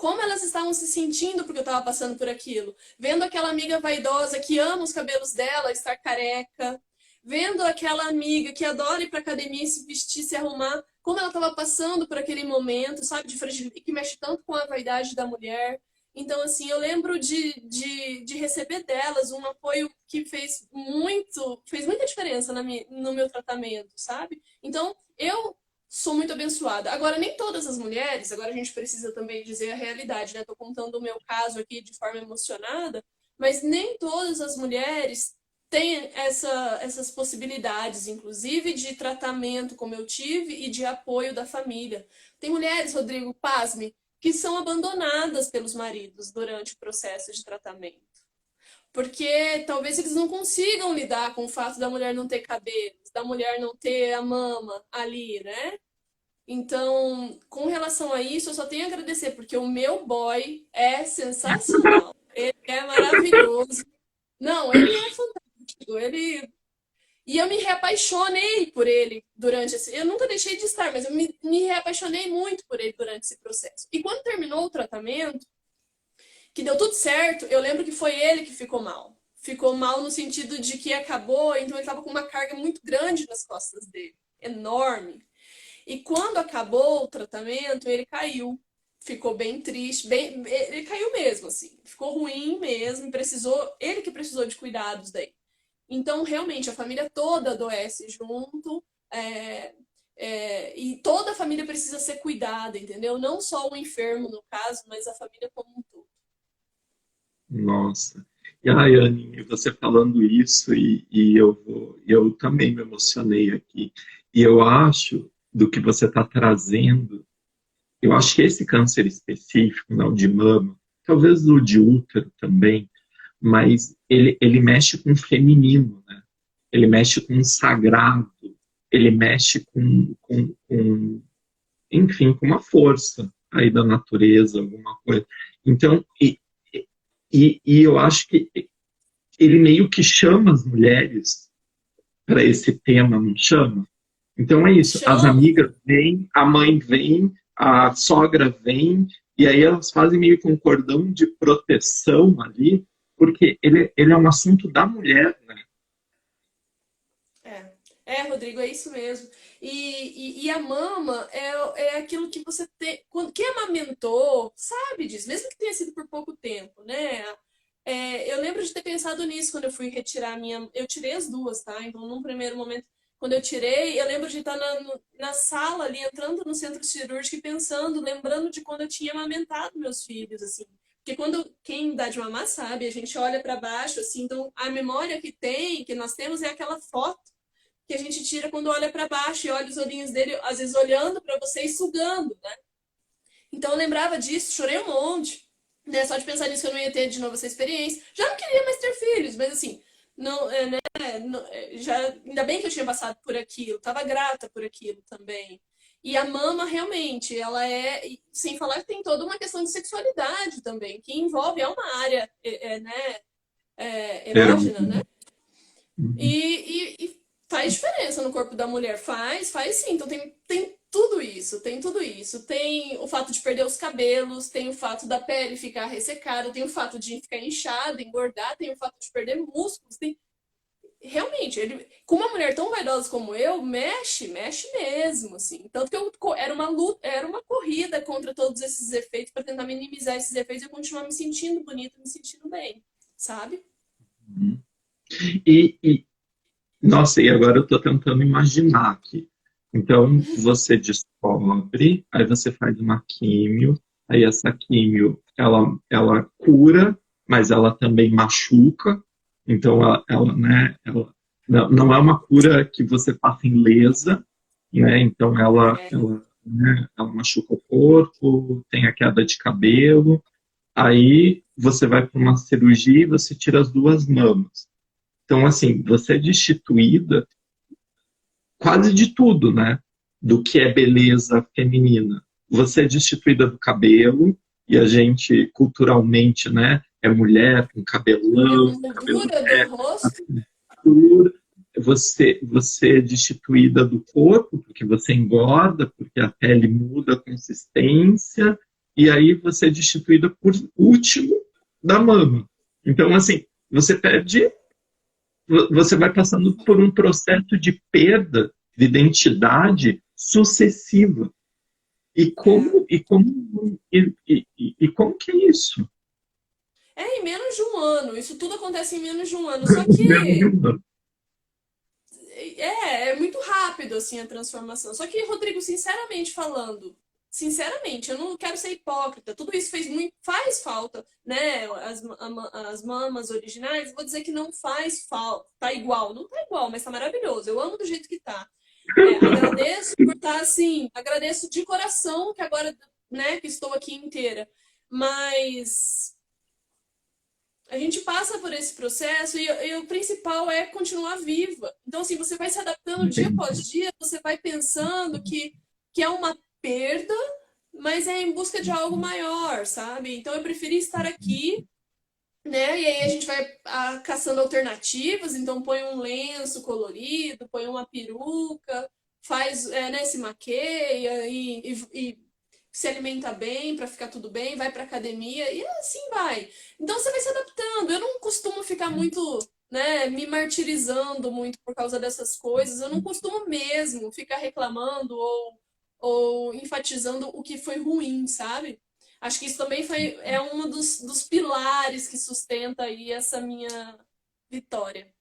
como elas estavam se sentindo porque eu estava passando por aquilo. Vendo aquela amiga vaidosa que ama os cabelos dela estar careca, vendo aquela amiga que adora ir para academia e se vestir, se arrumar, como ela estava passando por aquele momento, sabe, de fragilidade, que mexe tanto com a vaidade da mulher. Então, assim, eu lembro de receber delas um apoio que fez muita diferença no meu tratamento, sabe? Então, eu sou muito abençoada. Agora, nem todas as mulheres, agora a gente precisa também dizer a realidade, né? Tô contando o meu caso aqui de forma emocionada, mas nem todas as mulheres têm essas possibilidades, inclusive de tratamento como eu tive e de apoio da família. Tem mulheres, Rodrigo, pasme, que são abandonadas pelos maridos durante o processo de tratamento. Porque talvez eles não consigam lidar com o fato da mulher não ter cabelos, da mulher não ter a mama ali, né? Então, com relação a isso, eu só tenho a agradecer, porque o meu boy é sensacional. Ele é maravilhoso. Não, ele é fantástico. E eu me reapaixonei por ele durante esse... Eu nunca deixei de estar, mas eu me reapaixonei muito por ele durante esse processo. E quando terminou o tratamento, que deu tudo certo, eu lembro que foi ele que ficou mal. Ficou mal no sentido de que acabou, então ele estava com uma carga muito grande nas costas dele. Enorme. E quando acabou o tratamento, ele caiu. Ficou bem triste. Ele caiu mesmo, assim. Ficou ruim mesmo. Ele que precisou de cuidados daí. Então, realmente, a família toda adoece junto, e toda a família precisa ser cuidada, entendeu? Não só o enfermo, no caso, mas a família como um todo. Nossa. E a Anne, você falando isso, eu também me emocionei aqui. E eu acho, do que você está trazendo, eu acho que esse câncer específico, não, de mama, talvez o de útero também, mas ele mexe com o feminino, né? Ele mexe com o sagrado, ele mexe enfim, com uma força aí da natureza, alguma coisa. Então, eu acho que ele meio que chama as mulheres para esse tema, não chama? Então é isso, as Chama. amigas vêm, a mãe vem, a sogra vem, e aí elas fazem meio que um cordão de proteção ali, porque ele é um assunto da mulher, né? Rodrigo, é isso mesmo. E a mama é aquilo que você tem. Quem amamentou sabe disso, mesmo que tenha sido por pouco tempo, né? Eu lembro de ter pensado nisso quando eu fui retirar a minha. Eu tirei as duas, tá? Então, num primeiro momento, quando eu tirei, eu lembro de estar na sala ali, entrando no centro cirúrgico e pensando, lembrando de quando eu tinha amamentado meus filhos, assim. Porque quem dá de mamar sabe, a gente olha para baixo, assim, então a memória que nós temos é aquela foto que a gente tira quando olha para baixo e olha os olhinhos dele, às vezes olhando para você e sugando, né? Então eu lembrava disso, chorei um monte, né? Só de pensar nisso que eu não ia ter de novo essa experiência. Já não queria mais ter filhos, mas assim, não, né? Já, ainda bem que eu tinha passado por aquilo, tava grata por aquilo também. E a mama, realmente, ela sem falar que tem toda uma questão de sexualidade também, que envolve, é uma área, né? Erógena, né? E faz diferença no corpo da mulher. Faz sim. Então tem tudo isso, tem tudo isso. Tem o fato de perder os cabelos, tem o fato da pele ficar ressecada, tem o fato de ficar inchada, engordar, tem o fato de perder músculos. Realmente, com uma mulher tão vaidosa como eu, mexe mesmo, assim. Tanto que era uma luta, era uma corrida contra todos esses efeitos para tentar minimizar esses efeitos e eu continuar me sentindo bonita, me sentindo bem, sabe? Nossa, e agora eu estou tentando imaginar aqui. Então, você descobre, aí você faz uma químio, aí essa químio, ela cura, mas ela também machuca. Então, né, não é uma cura que você passa ilesa, né? Então, né, ela machuca o corpo, tem a queda de cabelo. Aí, você vai para uma cirurgia e você tira as duas mamas. Então, assim, você é destituída quase de tudo, né? Do que é beleza feminina. Você é destituída do cabelo, e a gente, culturalmente, né? É mulher com cabelão, cabelo Moldura do rosto. duro. Você é destituída do corpo, porque você engorda, porque a pele muda a consistência, e aí você é destituída por último da mama. Então, assim, você perde, você vai passando por um processo de perda de identidade sucessiva. É. E como que é isso? É em menos de um ano. Isso tudo acontece em menos de um ano. Só que é muito rápido assim a transformação. Só que, Rodrigo, sinceramente falando, sinceramente, eu não quero ser hipócrita. Tudo isso faz falta, né? As mamas originais, vou dizer que não faz falta. Tá igual, não tá igual, mas tá maravilhoso. Eu amo do jeito que tá. Agradeço por estar assim, agradeço de coração que agora, né, que estou aqui inteira. Mas a gente passa por esse processo e o principal é continuar viva. Então, assim, você vai se adaptando dia após dia, você vai pensando que é uma perda, mas é em busca de algo maior, sabe? Então, eu preferi estar aqui, né? E aí a gente vai caçando alternativas, então põe um lenço colorido, põe uma peruca, faz, né, se maqueia e se alimenta bem para ficar tudo bem, vai para academia e assim vai. Então você vai se adaptando. Eu não costumo ficar muito, né, me martirizando muito por causa dessas coisas. Eu não costumo mesmo ficar reclamando ou enfatizando o que foi ruim, sabe? Acho que isso também é um dos pilares que sustenta aí essa minha vitória.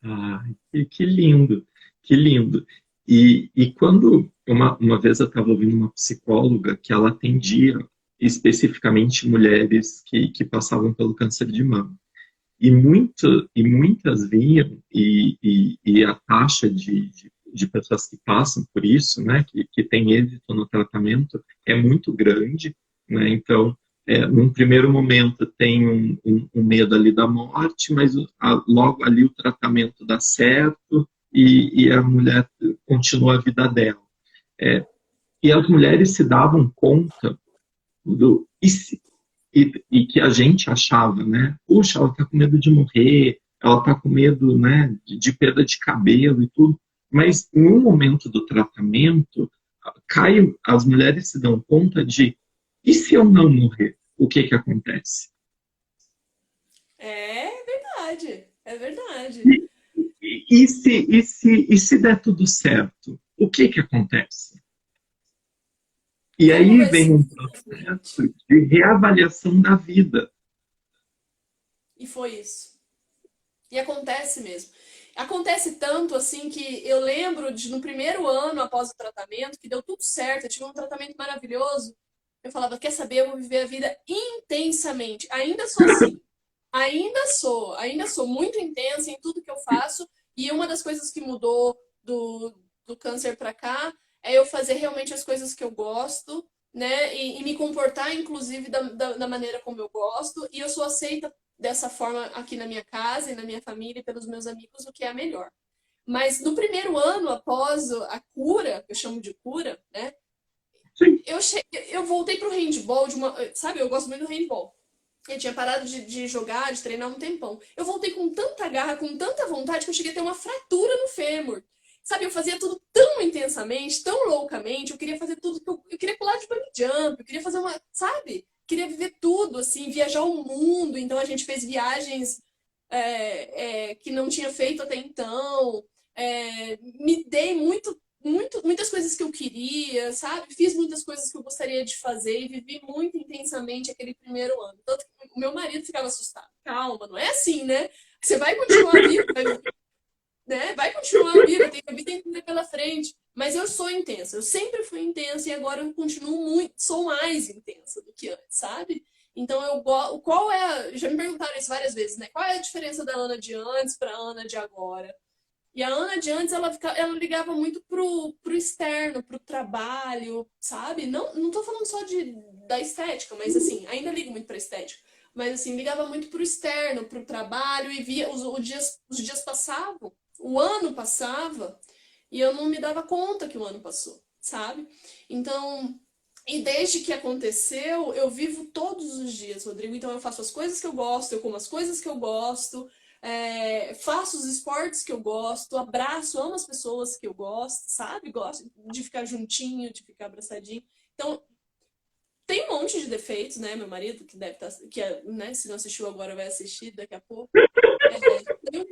Ah, que lindo, que lindo. E quando uma vez eu estava ouvindo uma psicóloga que ela atendia especificamente mulheres que passavam pelo câncer de mama. E muitas vinham, e a taxa de pessoas que passam por isso, né, que tem êxito no tratamento, é muito grande, né, então, num primeiro momento tem um medo ali da morte, mas logo ali o tratamento dá certo e a mulher continua a vida dela. É, e as mulheres se davam conta e que a gente achava, né? Puxa, ela está com medo de morrer, ela está com medo, né, de perda de cabelo e tudo. Mas em um momento do tratamento, as mulheres se dão conta de, e se eu não morrer? O que que acontece? É verdade, é verdade. E, e se der tudo certo? O que que acontece? E Como aí vai vem ser um pra processo frente? de reavaliação da vida. E foi isso. E acontece mesmo. Acontece tanto assim que eu lembro de no primeiro ano após o tratamento, que deu tudo certo, eu tive um tratamento maravilhoso. Eu falava, quer saber, eu vou viver a vida intensamente. Ainda sou assim. Ainda sou muito intensa em tudo que eu faço. E uma das coisas que mudou do câncer para cá é eu fazer realmente as coisas que eu gosto, né? E me comportar, inclusive, da maneira como eu gosto. E eu sou aceita dessa forma aqui na minha casa e na minha família e pelos meus amigos, o que é a melhor. Mas no primeiro ano após a cura, eu chamo de cura, né? Sim. Eu voltei pro handball de uma. Sabe, eu gosto muito do handball. Eu tinha parado de jogar, de treinar um tempão. Eu voltei com tanta garra, com tanta vontade, que eu cheguei a ter uma fratura no fêmur. Sabe, eu fazia tudo tão intensamente, tão loucamente. Eu queria fazer tudo. Eu queria pular de bungee jump, eu queria fazer uma. Sabe? Queria viver tudo, assim, viajar o mundo. Então a gente fez viagens que não tinha feito até então. Me dei muitas coisas que eu queria, sabe? Fiz muitas coisas que eu gostaria de fazer e vivi muito intensamente aquele primeiro ano. Tanto que o meu marido ficava assustado. Calma, não é assim, né? Você vai continuar vivo, né? Vai continuar vivo, tem a vida inteira pela frente. Mas eu sou intensa, eu sempre fui intensa e agora eu continuo muito, sou mais intensa do que antes, sabe? Então eu qual é, já me perguntaram isso várias vezes, né? Qual é a diferença da Ana de antes para a Ana de agora? E a Ana de antes, ela ligava muito pro externo, pro trabalho, sabe? Não tô falando só da estética, mas assim, ainda ligo muito pra estética. Mas assim, ligava muito pro externo, pro trabalho e via os dias passavam, o ano passava e eu não me dava conta que o ano passou, sabe? Então, e desde que aconteceu, eu vivo todos os dias, Rodrigo. Então eu faço as coisas que eu gosto, eu como as coisas que eu gosto, faço os esportes que eu gosto, abraço, amo as pessoas que eu gosto, sabe? Gosto de ficar juntinho, de ficar abraçadinho. Então, tem um monte de defeitos, né? Meu marido, que deve estar, né, se não assistiu agora, vai assistir daqui a pouco. Tem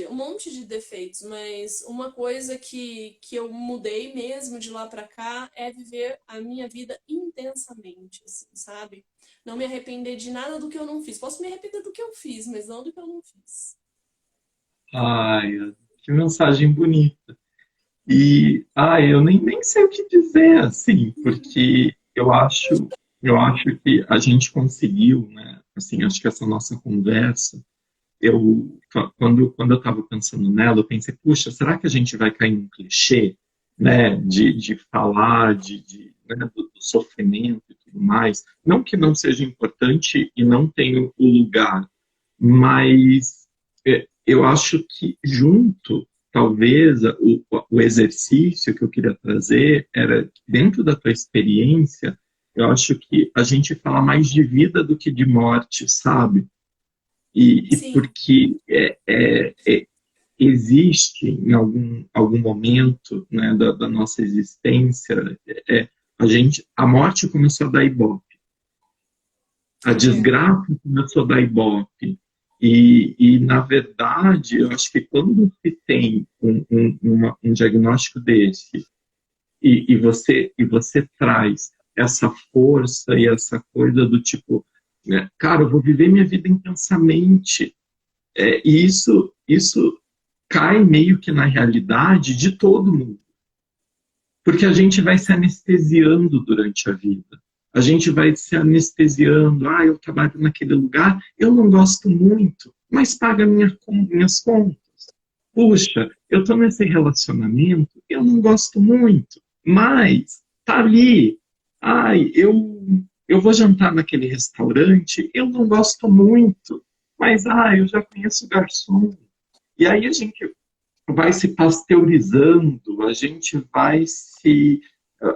um monte de defeitos, mas uma coisa que eu mudei mesmo de lá pra cá é viver a minha vida intensamente, assim, sabe? Não me arrepender de nada do que eu não fiz. Posso me arrepender do que eu fiz, mas não do que eu não fiz. Ai, que mensagem bonita. E, ai, eu nem sei o que dizer, assim, porque eu acho que a gente conseguiu, né? Assim, acho que essa nossa conversa, quando eu estava pensando nela, eu pensei, puxa, será que a gente vai cair num clichê, né? De falar né, do sofrimento e tudo mais. Não que não seja importante e não tenha o lugar, mas eu acho que junto, talvez, o exercício que eu queria trazer era, dentro da tua experiência, eu acho que a gente fala mais de vida do que de morte, sabe? E Sim, porque existe em algum momento, né, da nossa existência, a morte começou a dar ibope, a é, desgraça começou a dar ibope. Na verdade, eu acho que quando se tem um diagnóstico desse e você traz essa força e essa coisa do tipo, né, cara, eu vou viver minha vida intensamente. E isso cai meio que na realidade de todo mundo. Porque a gente vai se anestesiando durante a vida. A gente vai se anestesiando. Ah, eu trabalho naquele lugar, eu não gosto muito, mas paga minhas contas. Puxa, eu estou nesse relacionamento, eu não gosto muito, mas tá ali. Ai, eu vou jantar naquele restaurante, eu não gosto muito, mas eu já conheço o garçom. E aí a gente vai se pasteurizando, a gente vai se.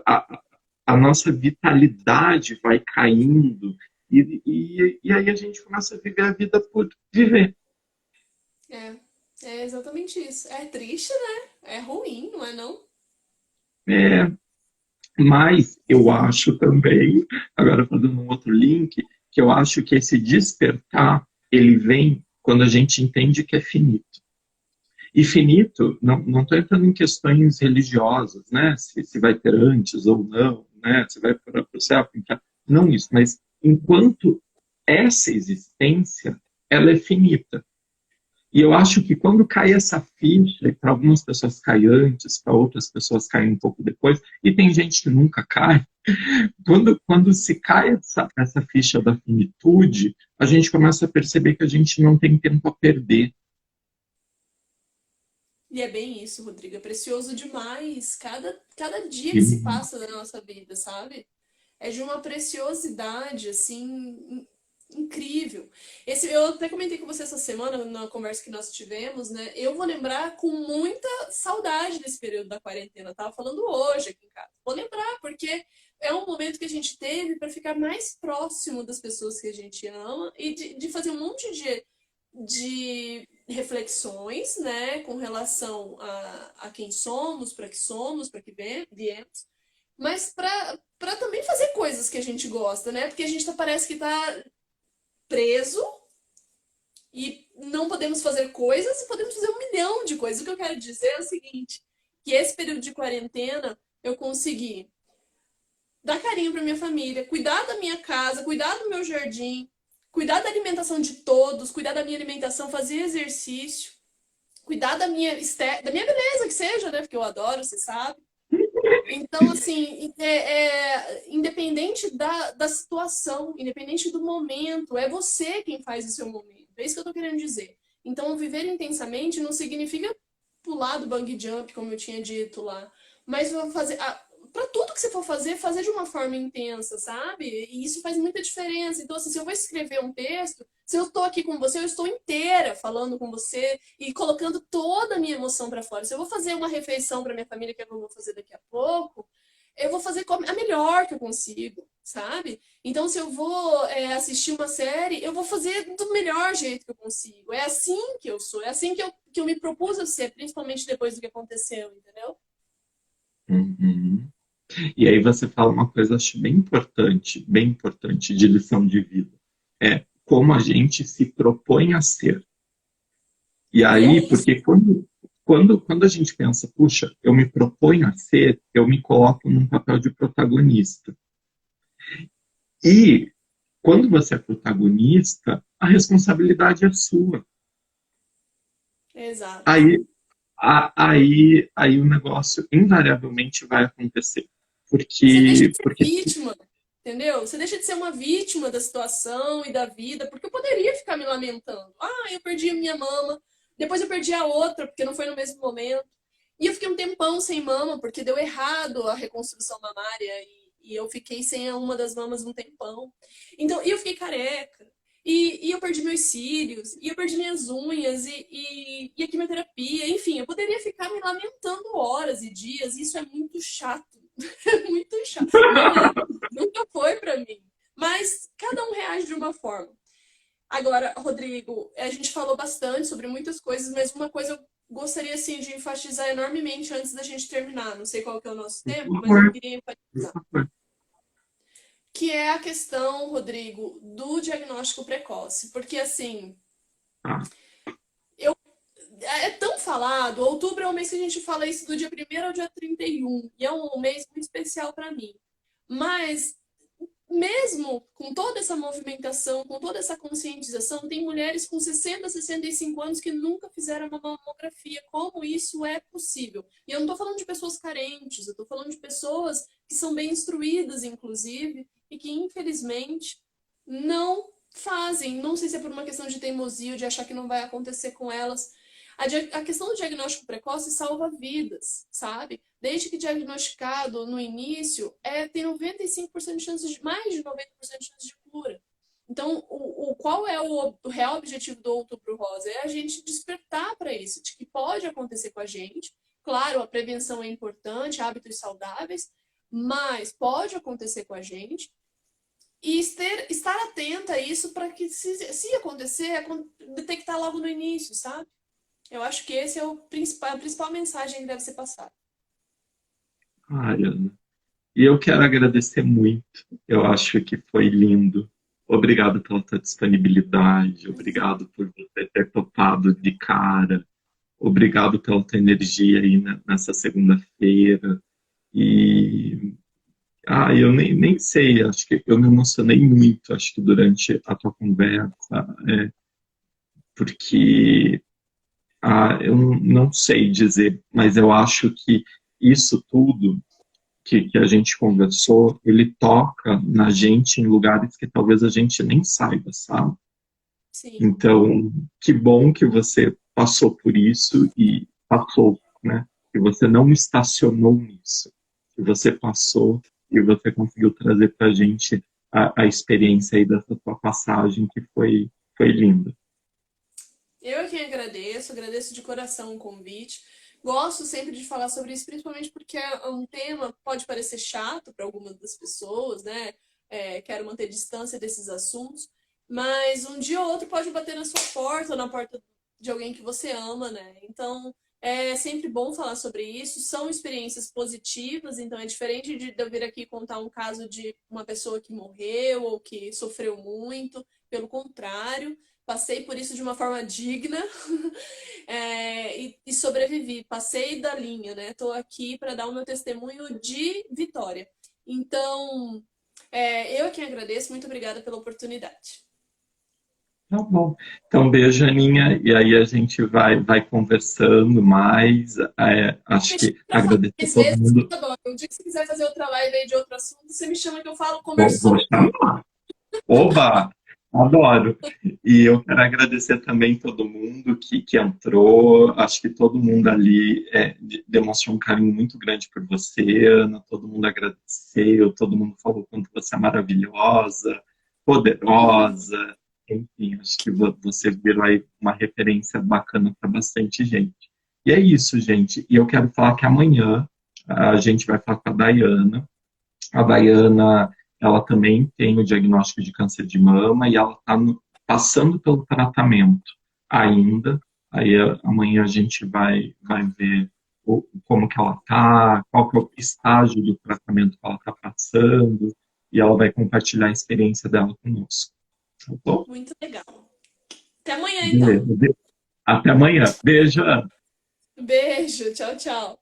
A, a nossa vitalidade vai caindo, e aí a gente começa a viver a vida por viver. é, é exatamente isso. É triste, né? É ruim, não é não? É, mas eu acho também, agora fazendo um outro link, que eu acho que esse despertar, ele vem quando a gente entende que é finito. E finito, não estou entrando em questões religiosas, né? Se vai ter antes ou não, né? Se vai para o céu, não isso, mas enquanto essa existência, ela é finita. E eu acho que quando cai essa ficha, e para algumas pessoas cai antes, para outras pessoas cai um pouco depois, e tem gente que nunca cai, quando se cai essa ficha da finitude, a gente começa a perceber que a gente não tem tempo a perder. E é bem isso, Rodrigo. É precioso demais cada dia que E, se passa da nossa vida, sabe? É de uma preciosidade, assim, incrível. Eu até comentei com você essa semana, na conversa que nós tivemos, né? Eu vou lembrar com muita saudade desse período da quarentena. Eu tava falando hoje aqui em casa. Vou lembrar, porque é um momento que a gente teve para ficar mais próximo das pessoas que a gente ama e de fazer um monte de reflexões, né, com relação a quem somos, para que viemos, mas para também fazer coisas que a gente gosta, né? Porque a gente parece que tá preso e não podemos fazer coisas e podemos fazer um milhão de coisas. O que eu quero dizer é o seguinte, que esse período de quarentena eu consegui dar carinho para minha família, cuidar da minha casa, cuidar do meu jardim, cuidar da alimentação de todos, cuidar da minha alimentação, fazer exercício, cuidar da minha beleza que seja, né? Porque eu adoro, você sabe. Então, assim, independente da situação, independente do momento, é você quem faz o seu momento. É isso que eu tô querendo dizer. Então, viver intensamente não significa pular do bungee jump, como eu tinha dito lá, mas fazer. Para tudo que você for fazer, fazer de uma forma intensa, sabe? E isso faz muita diferença. Então, assim, se eu vou escrever um texto, se eu estou aqui com você, eu estou inteira falando com você e colocando toda a minha emoção para fora. Se eu vou fazer uma refeição para minha família, que eu vou fazer daqui a pouco, eu vou fazer a melhor que eu consigo, sabe? Então, se eu vou assistir uma série, eu vou fazer do melhor jeito que eu consigo. É assim que eu sou, é assim que eu me propus a ser, principalmente depois do que aconteceu, entendeu? uhum. E aí você fala uma coisa, acho bem importante de lição de vida. É como a gente se propõe a ser. E E é aí, isso. porque quando a gente pensa, puxa, eu me proponho a ser, eu me coloco num papel de protagonista. E quando você é protagonista, a responsabilidade é sua. Exato. Aí, aí o negócio invariavelmente vai acontecer. Você deixa de ser Porque vítima, entendeu? Você deixa de ser uma vítima da situação e da vida, porque eu poderia ficar me lamentando. Ah, eu perdi a minha mama, depois eu perdi a outra, porque não foi no mesmo momento. E eu fiquei um tempão sem mama, porque deu errado a reconstrução mamária e eu fiquei sem uma das mamas um tempão. Então, e eu fiquei careca. E eu perdi meus cílios, e eu perdi minhas unhas, e a quimioterapia, enfim, eu poderia ficar me lamentando horas e dias, e isso é muito chato. Muito chato. Não é. Nunca foi pra mim. Mas cada um reage de uma forma. Agora, Rodrigo, a gente falou bastante sobre muitas coisas, mas uma coisa eu gostaria assim de enfatizar enormemente antes da gente terminar. Não sei qual que é o nosso tempo, mas eu queria enfatizar. Que é a questão, Rodrigo, do diagnóstico precoce. Porque assim, eu é tão falado, outubro é o mês que a gente fala isso do dia 1º ao dia 31, e é um mês muito especial para mim. Mas mesmo com toda essa movimentação, com toda essa conscientização, tem mulheres com 60, 65 anos que nunca fizeram uma mamografia. Como isso é possível? E eu não estou falando de pessoas carentes, eu estou falando de pessoas que são bem instruídas, inclusive, e que, infelizmente, não fazem. Não sei se é por uma questão de teimosia, de achar que não vai acontecer com elas. A questão do diagnóstico precoce salva vidas, sabe? Desde que diagnosticado no início, tem 95% de chances de, mais de 90% de chances de cura. Então, qual é o real objetivo do Outubro Rosa? É a gente despertar para isso, de que pode acontecer com a gente. Claro, a prevenção é importante, hábitos saudáveis, mas pode acontecer com a gente. E estar atenta a isso para que, se acontecer, detectar logo no início, sabe? Eu acho que esse é a principal mensagem que deve ser passada. Ai, Ana. E eu quero agradecer muito. Eu acho que foi lindo. Obrigado pela tua disponibilidade. Obrigado por você ter topado de cara. Obrigado pela tua energia aí nessa segunda-feira. E eu nem sei, acho que eu me emocionei muito, acho que durante a tua conversa, porque eu não sei dizer, mas eu acho que isso tudo que a gente conversou, ele toca na gente em lugares que talvez a gente nem saiba, sabe? Sim. Então, que bom que você passou por isso e passou, né? Que você não estacionou nisso, que você passou e você conseguiu trazer para a gente a experiência aí dessa sua passagem que foi linda. Eu quem agradeço de coração o convite. Gosto sempre de falar sobre isso, principalmente porque é um tema que pode parecer chato para algumas das pessoas, né? Quero manter distância desses assuntos, mas um dia ou outro pode bater na sua porta ou na porta de alguém que você ama, né? Então é sempre bom falar sobre isso. São experiências positivas, então é diferente de eu vir aqui contar um caso de uma pessoa que morreu ou que sofreu muito. Pelo contrário, passei por isso de uma forma digna e sobrevivi, passei da linha, né? Estou aqui para dar o meu testemunho de vitória. Então, eu é quem agradeço, muito obrigada pela oportunidade. Tá bom. Então, beijo, Aninha, e aí a gente vai conversando mais. Acho que Para falar agradecer a mais todo vezes, mundo. eu adoro. Um dia que você quiser fazer outra live aí de outro assunto, você me chama que eu falo, Vou, converso vou sobre tudo. chamar. Oba! Adoro. E eu quero agradecer também todo mundo que entrou. Acho que todo mundo ali demonstrou um carinho muito grande por você, Ana. Todo mundo agradeceu, todo mundo falou quanto você é maravilhosa, poderosa. Enfim, acho que você virou aí uma referência bacana para bastante gente. E é isso, gente. E eu quero falar que amanhã a gente vai falar com a Dayana. A Dayana, ela também tem o diagnóstico de câncer de mama e ela está passando pelo tratamento ainda. Aí amanhã a gente vai ver como como que ela tá, qual que é o estágio do tratamento que ela está passando, e ela vai compartilhar a experiência dela conosco. Tá bom? Muito legal. Até amanhã, então. Beleza. Até amanhã. Beijo, Ana. Beijo, tchau, tchau.